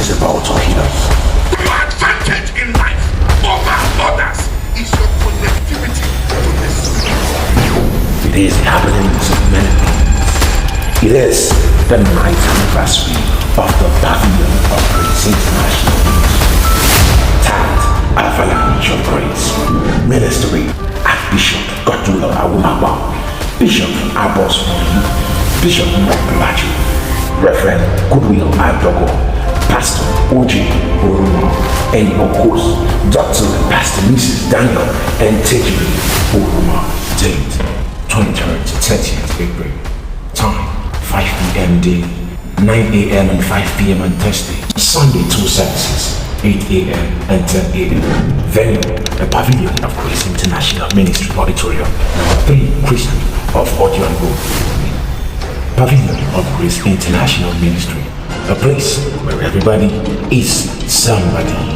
is about to hit us. Your advantage in life over others is your connectivity to the spirit. It is the happenings of many things. It is the 9th anniversary of the Pavilion of Grace International Ministry. Tagged Avalanche of Grace Ministry, Archbishop Godwill Awumaba, Bishop Abbas Moyi, Bishop Mokulachi, Reverend Goodwill Adogo, Pastor Oji Oruma, and of course, Dr. and Pastor Mrs. Daniel and Tejiri Oruma. Date 23rd to 30th April. Time 5 p.m. daily, 9 a.m. and 5 p.m. on Thursday. Sunday 2 services, 8 a.m. and 10 a.m. Venue, the Pavilion of Grace International Ministry Auditorium, number 3, Christian of Audio and Road. Pavilion of Grace International Ministry, a place where everybody is somebody.